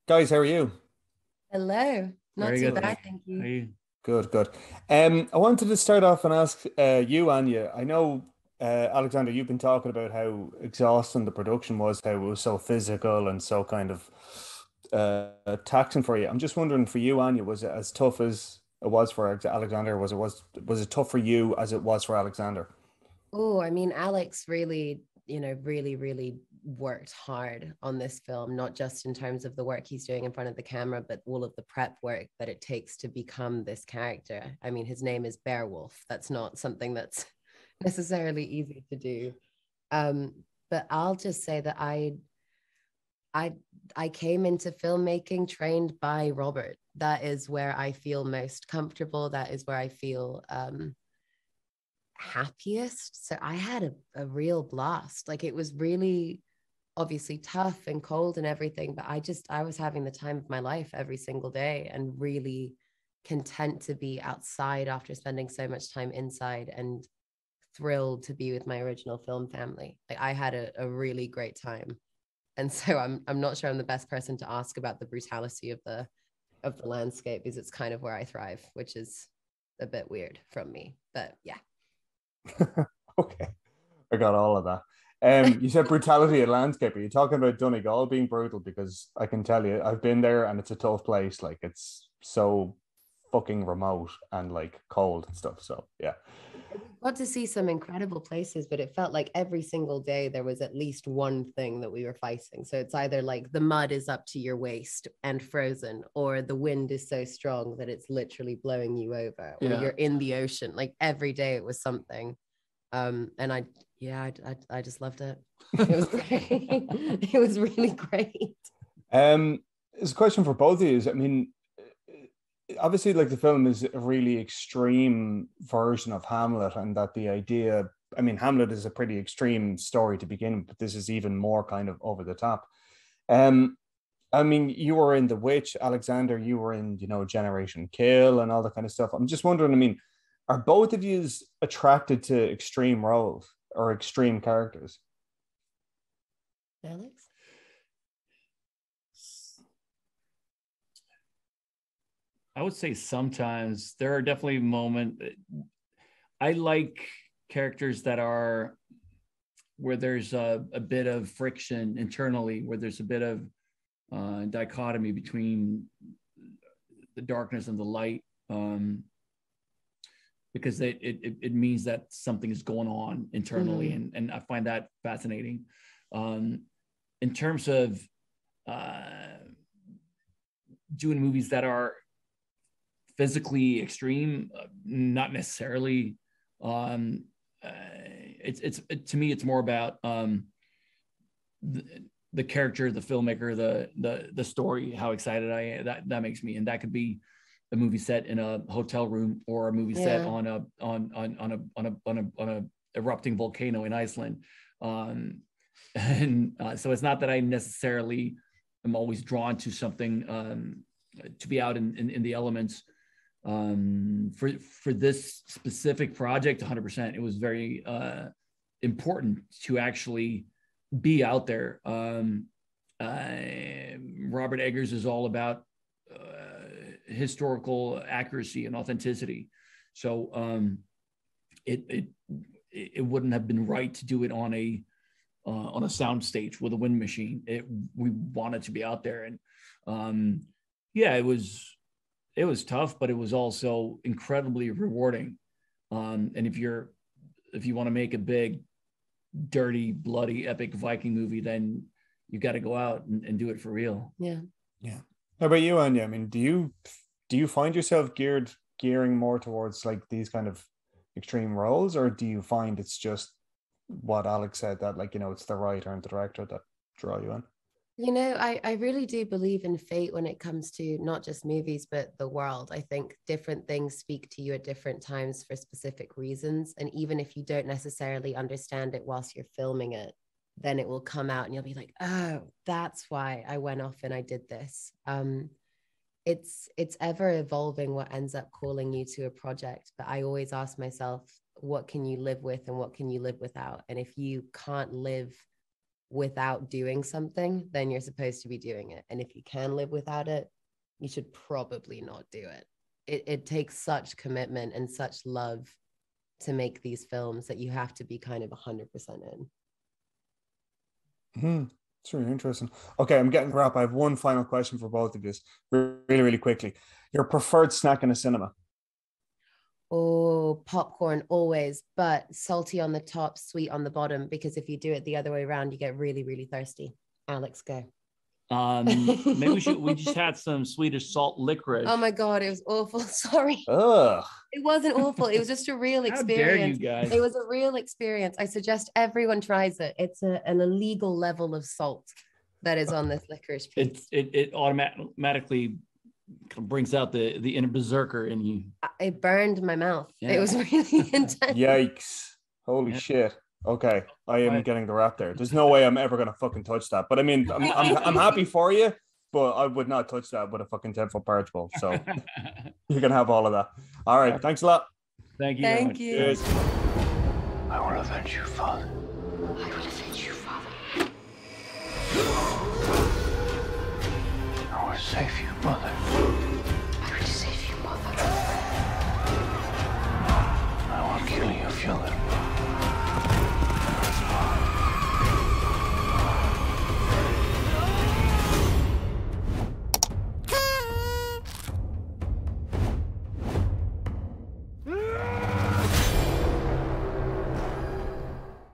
Guys, how are you? Hello. Not Very too good, bad, thank you. thank How are you. you? Good, good. I wanted to start off and ask you, Anya. I know, Alexander, you've been talking about how exhausting the production was, how it was so physical and so kind of taxing for you. I'm just wondering for you, Anya, was it as tough as it was for Alexander? Was it tough for you as it was for Alexander? Oh, I mean, Alex really, really worked hard on this film, not just in terms of the work he's doing in front of the camera, but all of the prep work that it takes to become this character. I mean, his name is Beowulf. That's not something that's necessarily easy to do. Um, but I'll just say that I I came into filmmaking trained by Robert. That is where I feel most comfortable. That is where I feel happiest. So I had a real blast. Like it was really obviously tough and cold and everything, but I was having the time of my life every single day and really content to be outside after spending so much time inside and thrilled to be with my original film family. Like I had a really great time. And so I'm not sure I'm the best person to ask about the brutality of the landscape because it's kind of where I thrive, which is a bit weird from me. But yeah. Okay, I got all of that. You said brutality of landscape. Are you talking about Donegal being brutal? Because I can tell you, I've been there and it's a tough place. Like it's so fucking remote and like cold and stuff. So yeah. We got to see some incredible places, but it felt like every single day there was at least one thing that we were fighting. So it's either like the mud is up to your waist and frozen, or the wind is so strong that it's literally blowing you over, or Yeah. you're in the ocean. Like every day it was something. And I just loved it. It was great. It was really great. It's a question for both of you. I mean, obviously, like the film is a really extreme version of Hamlet, and that the idea, I mean, Hamlet is a pretty extreme story to begin with, but this is even more kind of over the top. Um, I mean, you were in The Witch, Alexander, you were in, Generation Kill and all that kind of stuff. I'm just wondering, I mean, are both of you attracted to extreme roles or extreme characters? Alex? I would say sometimes there are definitely moments. I like characters that are where there's a bit of friction internally, where there's a bit of dichotomy between the darkness and the light, because it means that something is going on internally, and I find that fascinating. In terms of doing movies that are physically extreme, not necessarily. To me, it's more about the character, the filmmaker, the story, how excited I am. That makes me, and that could be a movie set in a hotel room or a movie set Yeah. on a erupting volcano in Iceland. So it's not that I necessarily am always drawn to something to be out in the elements. For this specific project, 100%, it was very important to actually be out there. Robert Eggers is all about historical accuracy and authenticity, so it wouldn't have been right to do it on a sound stage with a wind machine. We wanted to be out there, and yeah, it was tough, but it was also incredibly rewarding. And if you want to make a big, dirty, bloody, epic Viking movie, then you got to go out and do it for real. Yeah. Yeah. How about you, Anya? I mean, do you find yourself gearing more towards like these kind of extreme roles, or do you find it's just what Alex said, that like, it's the writer and the director that draw you in? I really do believe in fate when it comes to not just movies, but the world. I think different things speak to you at different times for specific reasons. And even if you don't necessarily understand it whilst you're filming it, then it will come out and you'll be like, oh, that's why I went off and I did this. It's ever evolving what ends up calling you to a project. But I always ask myself, what can you live with and what can you live without? And if you can't live without doing something, then you're supposed to be doing it. And if you can live without it, you should probably not do it. It takes such commitment and such love to make these films that you have to be kind of 100% in. It's really interesting. Okay, I'm getting the wrap. I have one final question for both of you, really, really quickly. Your preferred snack in a cinema? Oh, popcorn always, but salty on the top, sweet on the bottom, because if you do it the other way around, you get really, really thirsty. Alex, go. Maybe we just had some Swedish salt licorice. Oh my God, it was awful. Sorry. Ugh. It wasn't awful. It was just a real experience. How dare you guys? It was a real experience. I suggest everyone tries it. It's an illegal level of salt that is on this licorice piece. It automatically brings out the inner berserker in you. It burned my mouth. Yeah. It was really intense. Yikes. Holy shit. Okay, I am getting the wrap there. There's no way I'm ever gonna fucking touch that. But I mean, I'm happy for you, but I would not touch that with a fucking 10-foot barge pole. So you can have all of that. All right, thanks a lot. Thank you. Thank you. Cheers. I will avenge you, Father. I will avenge